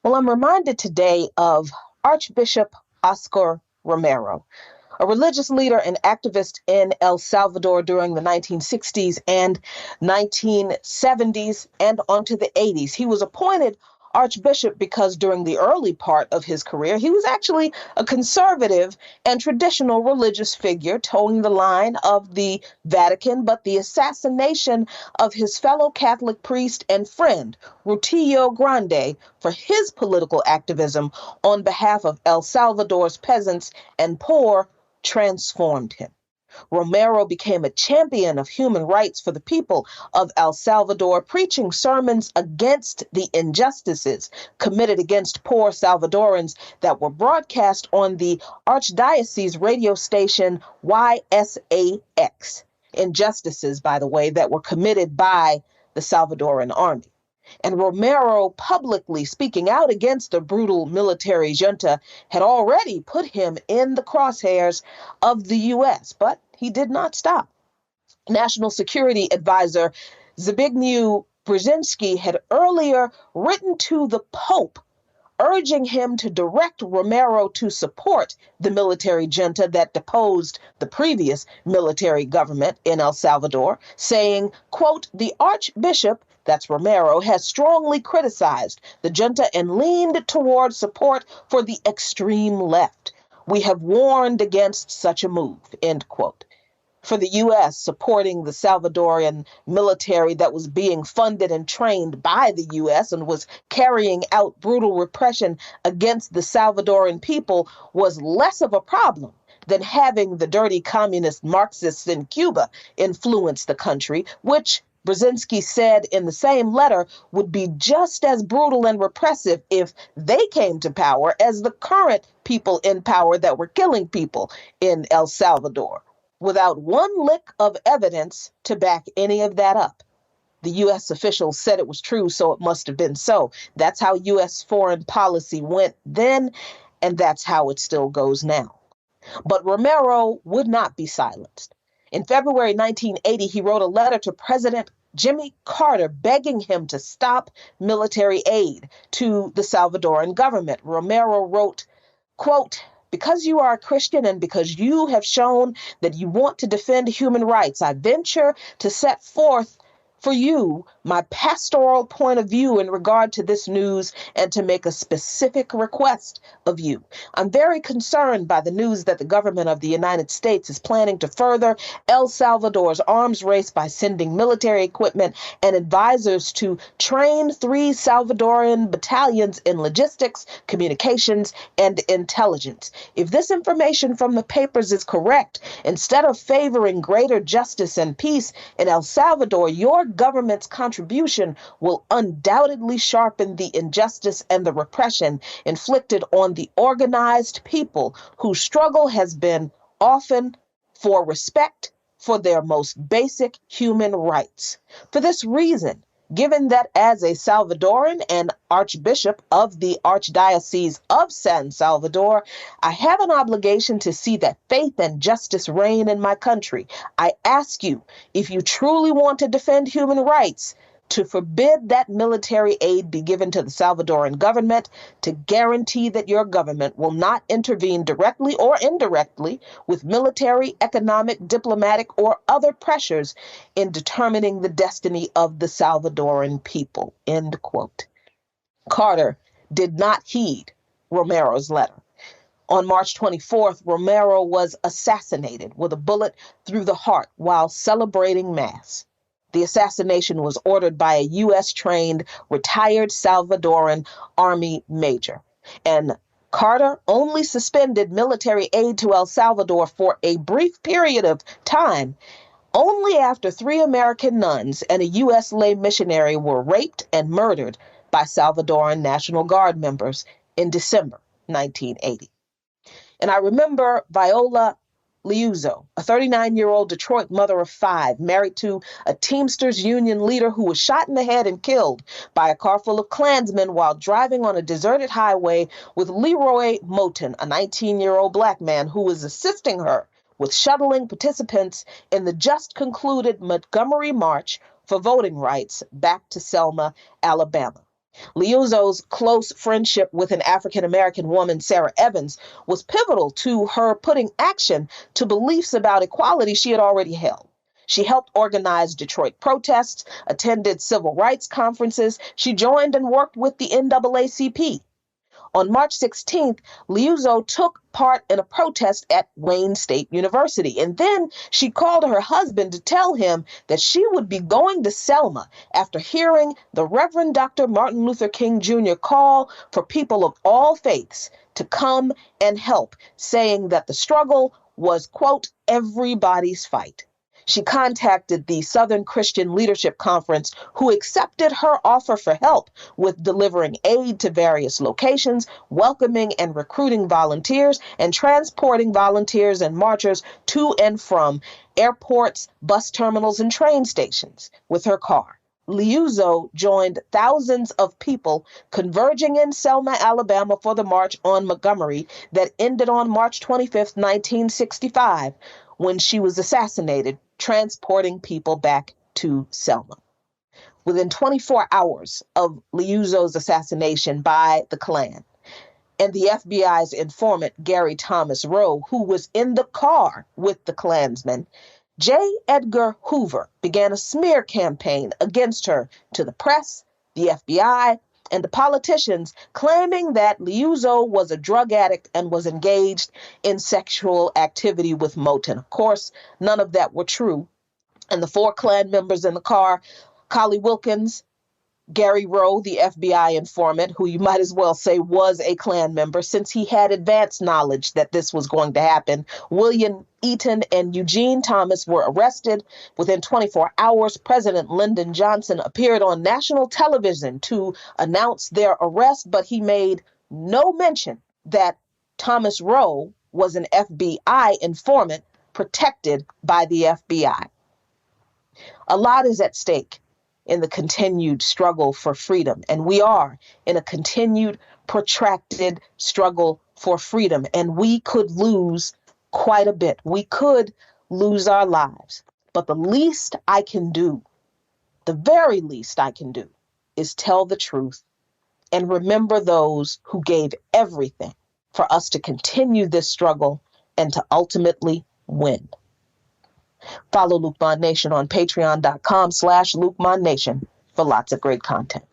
Well, I'm reminded today of Archbishop Oscar Romero, a religious leader and activist in El Salvador during the 1960s and 1970s and onto the 80s. He was appointed archbishop because during the early part of his career, he was actually a conservative and traditional religious figure, toeing the line of the Vatican, but the assassination of his fellow Catholic priest and friend, Rutilio Grande, for his political activism on behalf of El Salvador's peasants and poor transformed him. Romero became a champion of human rights for the people of El Salvador, preaching sermons against the injustices committed against poor Salvadorans that were broadcast on the Archdiocese radio station YSAX. Injustices, by the way, that were committed by the Salvadoran army. And Romero, publicly speaking out against the brutal military junta, had already put him in the crosshairs of the U.S., but he did not stop. National Security Advisor Zbigniew Brzezinski had earlier written to the Pope urging him to direct Romero to support the military junta that deposed the previous military government in El Salvador, saying, quote, "The Archbishop, that's Romero, has strongly criticized the junta and leaned toward support for the extreme left. We have warned against such a move," end quote. For the U.S. supporting the Salvadorian military that was being funded and trained by the U.S. and was carrying out brutal repression against the Salvadoran people was less of a problem than having the dirty communist Marxists in Cuba influence the country, which Brzezinski said in the same letter would be just as brutal and repressive if they came to power as the current people in power that were killing people in El Salvador, without one lick of evidence to back any of that up. The U.S. officials said it was true, so it must have been so. That's how U.S. foreign policy went then, and that's how it still goes now. But Romero would not be silenced. In February 1980, he wrote a letter to President Jimmy Carter begging him to stop military aid to the Salvadoran government. Romero wrote, quote, "Because you are a Christian and because you have shown that you want to defend human rights, I venture to set forth for you my pastoral point of view in regard to this news and to make a specific request of you. I'm very concerned by the news that the government of the United States is planning to further El Salvador's arms race by sending military equipment and advisors to train 3 Salvadorian battalions in logistics, communications, and intelligence. If this information from the papers is correct, instead of favoring greater justice and peace in El Salvador, your government's contribution will undoubtedly sharpen the injustice and the repression inflicted on the organized people whose struggle has been often for respect for their most basic human rights. For this reason, given that as a Salvadoran and Archbishop of the Archdiocese of San Salvador, I have an obligation to see that faith and justice reign in my country. I ask you, if you truly want to defend human rights, to forbid that military aid be given to the Salvadoran government, to guarantee that your government will not intervene directly or indirectly with military, economic, diplomatic, or other pressures in determining the destiny of the Salvadoran people, end quote. Carter did not heed Romero's letter. On March 24th, Romero was assassinated with a bullet through the heart while celebrating Mass. The assassination was ordered by a U.S.-trained, retired Salvadoran Army major. And Carter only suspended military aid to El Salvador for a brief period of time, only after 3 American nuns and a U.S. lay missionary were raped and murdered by Salvadoran National Guard members in December 1980. And I remember Viola Liuzzo, a 39-year-old Detroit mother of 5, married to a Teamsters Union leader who was shot in the head and killed by a car full of Klansmen while driving on a deserted highway with Leroy Moton, a 19-year-old black man who was assisting her with shuttling participants in the just concluded Montgomery March for voting rights back to Selma, Alabama. Liuzzo's close friendship with an African-American woman, Sarah Evans, was pivotal to her putting action to beliefs about equality she had already held. She helped organize Detroit protests, attended civil rights conferences. She joined and worked with the NAACP. On March 16th, Liuzzo took part in a protest at Wayne State University, and then she called her husband to tell him that she would be going to Selma after hearing the Reverend Dr. Martin Luther King Jr. call for people of all faiths to come and help, saying that the struggle was, quote, everybody's fight. She contacted the Southern Christian Leadership Conference, who accepted her offer for help with delivering aid to various locations, welcoming and recruiting volunteers, and transporting volunteers and marchers to and from airports, bus terminals, and train stations with her car. Liuzzo joined thousands of people converging in Selma, Alabama for the March on Montgomery that ended on March 25, 1965, when she was assassinated, transporting people back to Selma. Within 24 hours of Liuzzo's assassination by the Klan and the FBI's informant, Gary Thomas Rowe, who was in the car with the Klansmen, J. Edgar Hoover began a smear campaign against her to the press, the FBI, and the politicians, claiming that Liuzzo was a drug addict and was engaged in sexual activity with Moten. Of course, none of that were true. And the 4 Klan members in the car, Collie Wilkins, Gary Rowe, the FBI informant, who you might as well say was a Klan member since he had advanced knowledge that this was going to happen, William Eaton and Eugene Thomas were arrested. Within 24 hours, President Lyndon Johnson appeared on national television to announce their arrest, but he made no mention that Thomas Rowe was an FBI informant protected by the FBI. A lot is at stake in the continued struggle for freedom. And we are in a continued, protracted struggle for freedom. And we could lose quite a bit. We could lose our lives. But the least I can do, the very least I can do, is tell the truth and remember those who gave everything for us to continue this struggle and to ultimately win. Follow Luke Bond Nation on patreon.com/LukeBondNation for lots of great content.